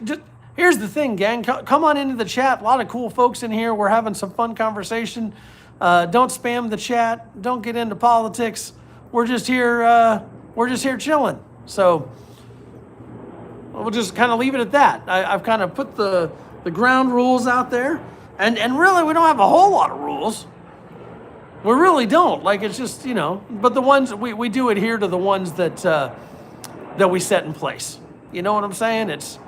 here's the thing, gang. Come on into the chat. A lot of cool folks in here. We're having some fun conversation. Don't spam the chat. Don't get into politics. We're just here. We're just here chilling. So we'll just kind of leave it at that. I've kind of put the ground rules out there, and really we don't have a whole lot of rules. We really don't. Like it's just but the ones we do adhere to the ones that we set in place. You know what I'm saying? It's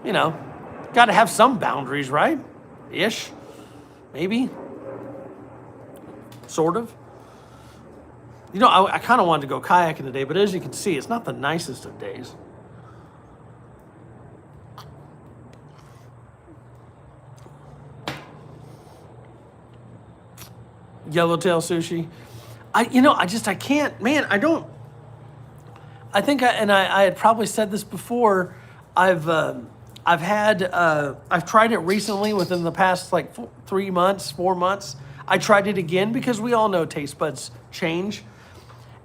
got to have some boundaries, right? Ish, maybe, sort of. I kind of wanted to go kayaking today, but as you can see, it's not the nicest of days. Yellowtail sushi. I can't, man, I don't. I think I had probably said this before. I've tried it recently within the past like 4 months. I tried it again because we all know taste buds change,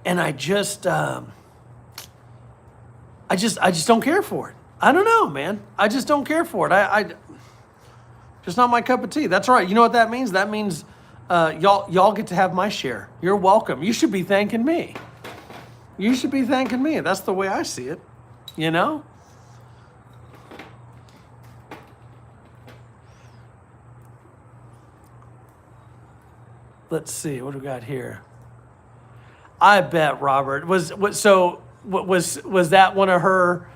and I just don't care for it. I don't know, man. I just don't care for it. I just not my cup of tea. That's right. You know what that means? That means y'all get to have my share. You're welcome. You should be thanking me. You should be thanking me. That's the way I see it. Let's see what we got here. I bet Robert was that one of her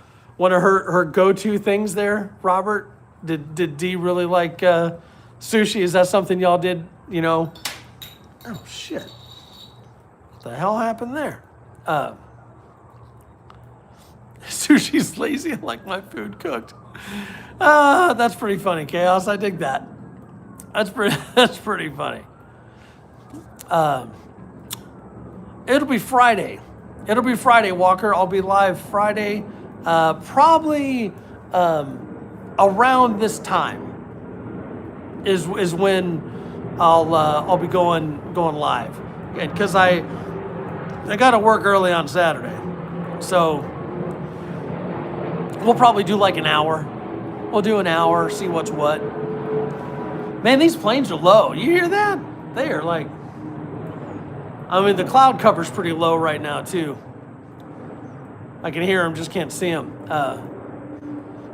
go-to things there, Robert? Did Dee really like sushi? Is that something y'all did? Oh shit! What the hell happened there? Sushi's lazy. I like my food cooked. That's pretty funny, Chaos. I dig that. That's pretty funny. It'll be Friday. It'll be Friday, Walker. I'll be live Friday, probably around this time is when I'll be going live, because I got to work early on Saturday, so we'll probably do like an hour. We'll do an hour, see what's what. Man, these planes are low. You hear that? They are like, I mean, the cloud cover's pretty low right now, too. I can hear them, just can't see them.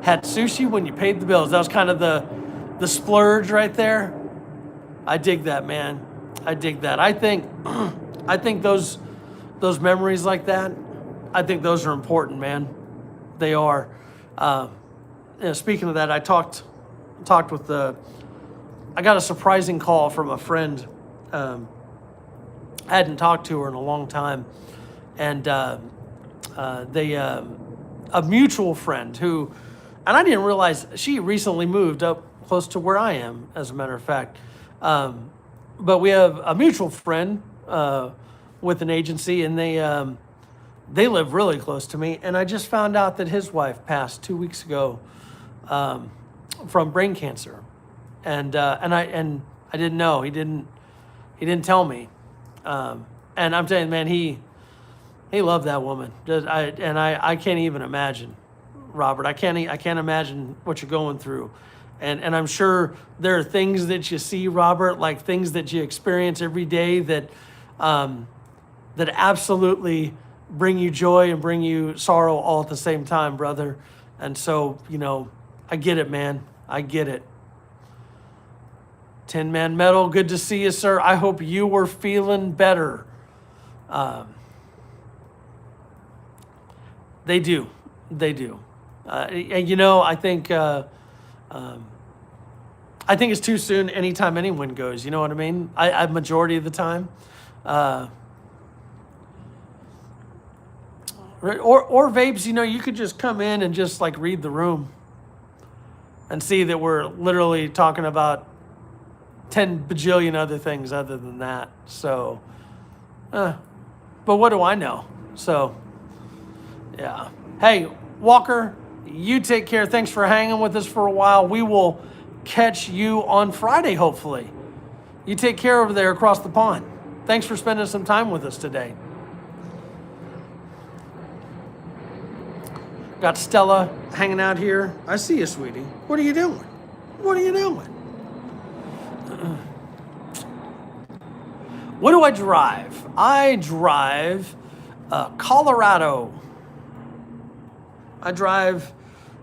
Had sushi when you paid the bills. That was kind of the splurge right there. I dig that, man. I dig that. I think those memories like that, I think those are important, man. They are. Speaking of that, I talked with I got a surprising call from a friend. I hadn't talked to her in a long time, and a mutual friend who, and I didn't realize she recently moved up close to where I am, as a matter of fact. But we have a mutual friend with an agency, and they live really close to me. And I just found out that his wife passed 2 weeks ago from brain cancer, and I didn't know. He didn't tell me. And I'm telling you, man, he loved that woman. I can't even imagine, Robert. I can't imagine what you're going through. And I'm sure there are things that you see, Robert, like things that you experience every day that absolutely bring you joy and bring you sorrow all at the same time, brother. And so, I get it, man. I get it. Tin Man Metal, good to see you, sir. I hope you were feeling better. They do. And I think it's too soon anytime anyone goes. You know what I mean? I majority of the time. Or vapes, you could just come in and just like read the room and see that we're literally talking about 10 bajillion other things other than that. So, but what do I know? So, yeah. Hey, Walker, you take care. Thanks for hanging with us for a while. We will catch you on Friday, hopefully. You take care over there across the pond. Thanks for spending some time with us today. Got Stella hanging out here. I see you, sweetie. What are you doing? What are you doing? What do I drive? I drive Colorado. I drive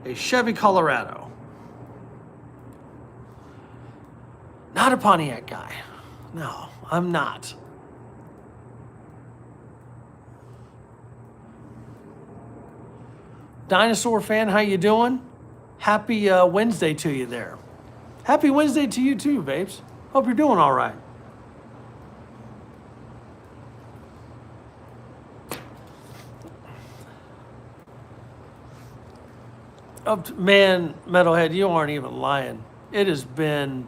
a Chevy Colorado. Not a Pontiac guy. No, I'm not. Dinosaur fan, how you doing? Happy Wednesday to you there. Happy Wednesday to you too, babes. Hope you're doing all right. Oh, man, Metalhead, you aren't even lying. It has been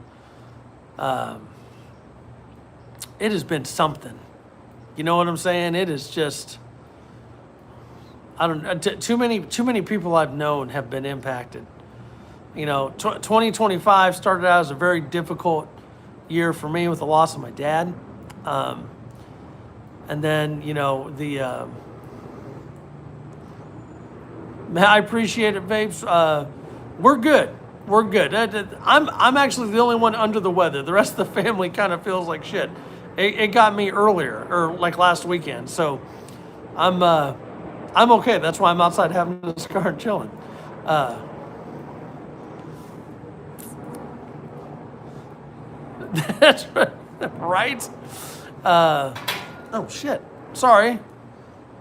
something. You know what I'm saying? It is just, I don't. Too many people I've known have been impacted. 2025 started out as a very difficult year for me with the loss of my dad, and then I appreciate it, vapes. We're good. We're good. I'm actually the only one under the weather. The rest of the family kind of feels like shit. It got me earlier, or like last weekend. So I'm okay. That's why I'm outside having a cigar and chilling. That's right. Oh shit. Sorry.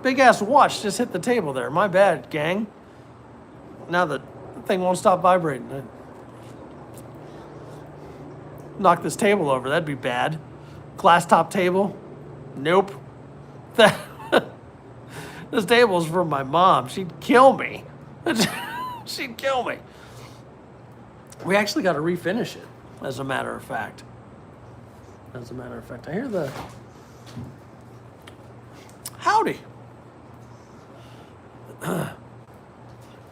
Big ass watch just hit the table there. My bad, gang. Now the thing won't stop vibrating. Knock this table over. That'd be bad. Glass top table. Nope. This table's from my mom. She'd kill me. She'd kill me. We actually got to refinish it, as a matter of fact. As a matter of fact, I hear the... Howdy.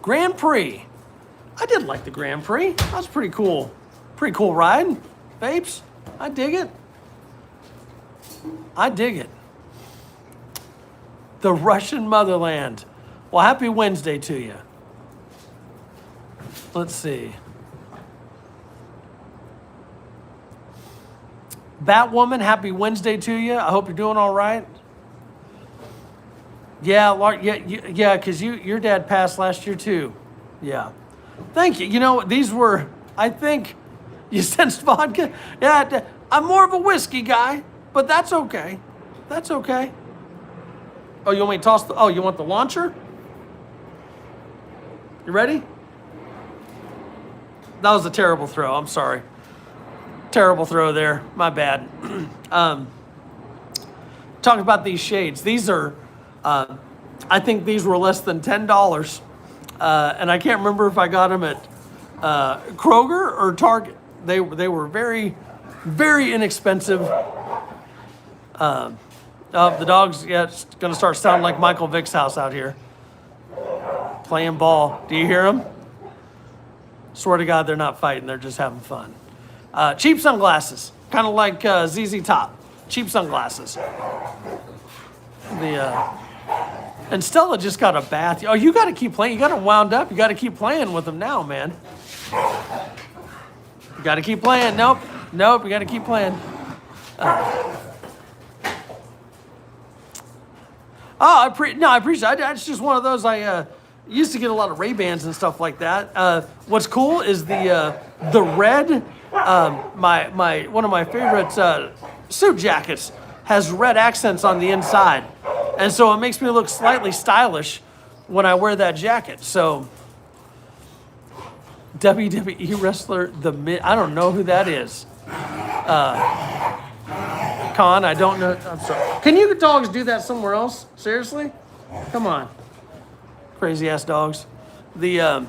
Grand Prix. I did like the Grand Prix. That was pretty cool. Pretty cool ride. Babes, I dig it. I dig it. The Russian motherland. Well, happy Wednesday to you. Let's see. Batwoman, happy Wednesday to you. I hope you're doing all right. Yeah, yeah, because your dad passed last year too. Yeah. Thank you. You know, these were, I think, you sensed vodka? Yeah, I'm more of a whiskey guy, but that's okay. That's okay. Oh, you want me to toss the, you want the launcher? You ready? That was a terrible throw. I'm sorry. Terrible throw there. My bad. Talking about these shades. These are, I think these were less than $10. And I can't remember if I got them at Kroger or Target. They were very, very inexpensive. The dog's, it's going to start sounding like Michael Vick's house out here. Playing ball. Do you hear them? Swear to God, they're not fighting. They're just having fun. Cheap sunglasses. Kind of like ZZ Top. Cheap sunglasses. And Stella just got a bath. Oh, you got to keep playing. You got to wound up. You got to keep playing with them now, man. You got to keep playing. Nope. You got to keep playing. I appreciate it. It's just one of those. I used to get a lot of Ray-Bans and stuff like that. What's cool is the red. One of my favorite suit jackets has red accents on the inside, and so it makes me look slightly stylish when I wear that jacket. So, WWE wrestler I don't know who that is. Con, I don't know. I'm sorry. Can you dogs do that somewhere else? Seriously? Come on. Crazy ass dogs. When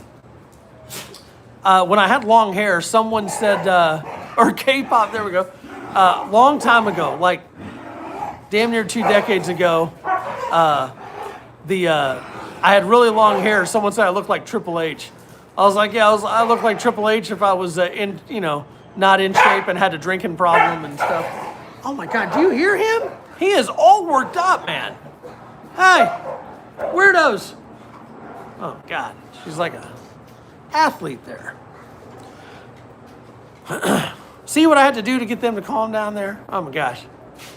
I had long hair, someone said, or K-pop, there we go. Long time ago, like damn near 2 decades ago, I had really long hair. Someone said I looked like Triple H. I was like, yeah, I look like Triple H if I was not in shape and had a drinking problem and stuff. Oh my God, do you hear him? He is all worked up, man. Hey, weirdos. Oh God, she's like a athlete there. See what I had to do to get them to calm down there? Oh my gosh.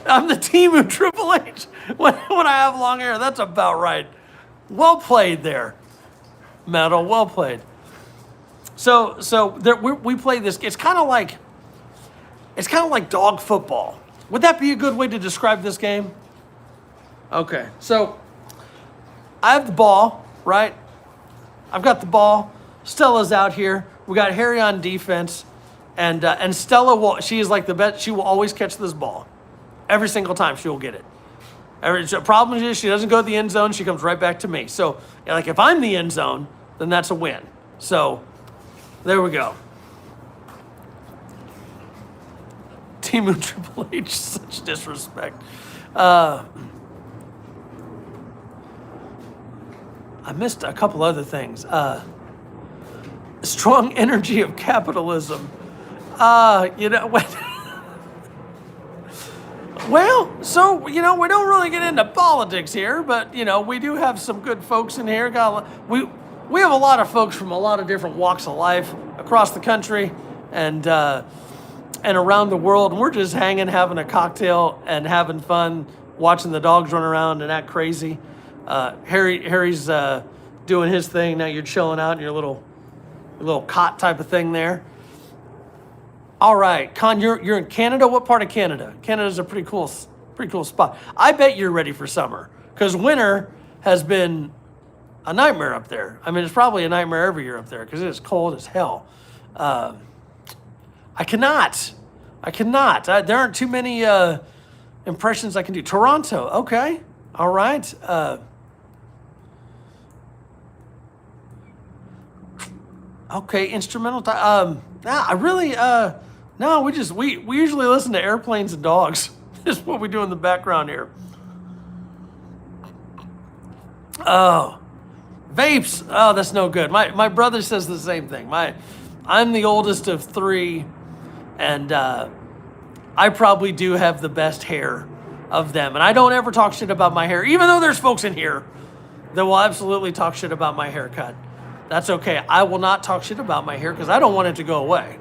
I'm the team of Triple H when I have long hair. That's about right. Well played there, Metal. Well played. So we play this. It's kind of like dog football. Would that be a good way to describe this game? Okay. So I have the ball, right? I've got the ball. Stella's out here. We got Harry on defense, and Stella she is like the best. She will always catch this ball. Every single time she will get it. The problem is she doesn't go to the end zone. She comes right back to me. So like if I'm the end zone, then that's a win. So there we go. Team of Triple H, such disrespect. I missed a couple other things. Strong energy of capitalism. Well, so, we don't really get into politics here, but, we do have some good folks in here. We have a lot of folks from a lot of different walks of life across the country and around the world. And we're just hanging, having a cocktail and having fun, watching the dogs run around and act crazy. Harry's doing his thing. Now you're chilling out in your little cot type of thing there. All right, Con, you're in Canada. What part of Canada? Canada's a pretty cool spot. I bet you're ready for summer because winter has been a nightmare up there. I mean, it's probably a nightmare every year up there because it is cold as hell. I cannot. There aren't too many impressions I can do. Toronto, okay, all right. Okay, instrumental. Nah, I really. No, we usually listen to airplanes and dogs. This is what we do in the background here. Oh, vapes. Oh, that's no good. My brother says the same thing. I'm the oldest of three, and I probably do have the best hair of them. And I don't ever talk shit about my hair, even though there's folks in here that will absolutely talk shit about my haircut. That's okay. I will not talk shit about my hair because I don't want it to go away.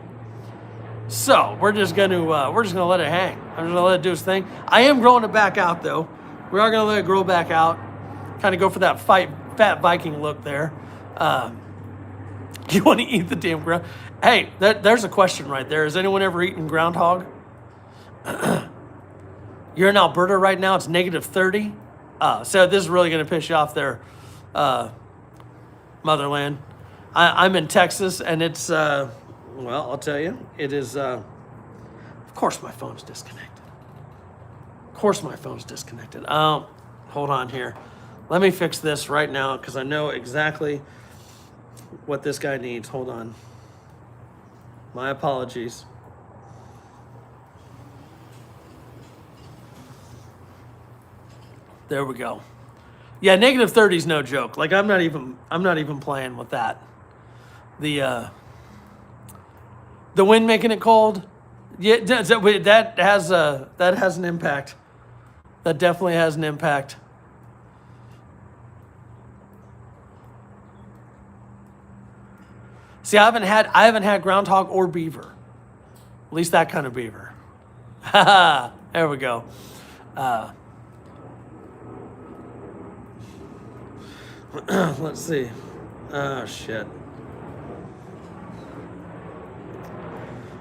So we're just gonna let it hang. I'm just gonna let it do its thing. I am growing it back out though. We are gonna let it grow back out. Kind of go for that fat Viking look there. You want to eat the damn ground? Hey, there's a question right there. Has anyone ever eaten groundhog? You're in Alberta right now. It's -30. So this is really going to piss you off there, motherland. I'm in Texas, and it's, well, I'll tell you. It is, of course my phone's disconnected. Of course my phone's disconnected. Hold on here. Let me fix this right now because I know exactly what this guy needs. Hold on. My apologies. There we go. Yeah, -30 is no joke. Like I'm not even playing with that. The wind making it cold. Yeah, that has an impact. That definitely has an impact. See, I haven't had groundhog or beaver. At least that kind of beaver. There we go. Let's see. Oh, shit.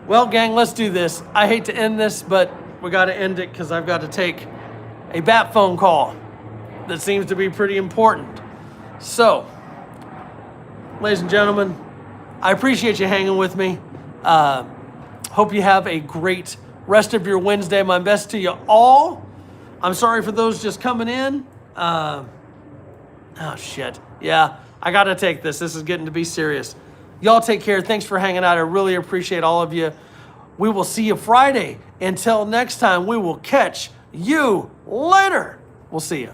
Well, gang, let's do this. I hate to end this, but we got to end it because I've got to take a bat phone call that seems to be pretty important. So, ladies and gentlemen, I appreciate you hanging with me. Hope you have a great rest of your Wednesday. My best to you all. I'm sorry for those just coming in. Oh, shit. Yeah, I got to take this. This is getting to be serious. Y'all take care. Thanks for hanging out. I really appreciate all of you. We will see you Friday. Until next time, we will catch you later. We'll see you.